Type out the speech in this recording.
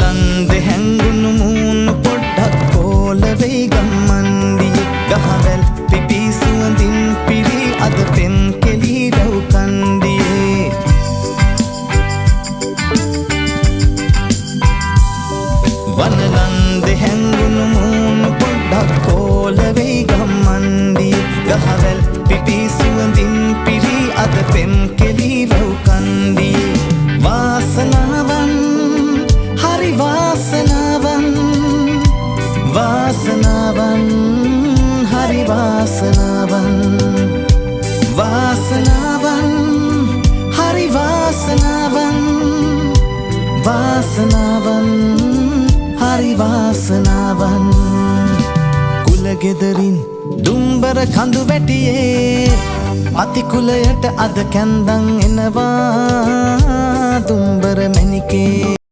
වනලන්ද හැංගුණු මූණු පොඩ්ඩක් කෝල වෙයි ගම්මන්දියේ ගහවැල් පිපි සුවඳින් පිරි අද පෙම් කෙලි රව් කන්දියේ වනලන්ද හැංගුණු මූණු පොඩ්ඩක් කෝල වෙයි ගම්මන්දියේ ගහවැල් පිපි සුවඳින් පිරි අද පෙම් කෙලි රව් කන්දියේ වාසනාවන් හරි වාසනාවන් වාසනාවන් හරි වාසනාවන් වාසනාවන් හරි වාසනාවන් වාසනාවන් හරි වාසනාවන් කුලගෙදරින් දුම්බර කඳු වැටියේ අතිකුලයට අද කැන්දන් එනවා දුම්බර මැණිකේ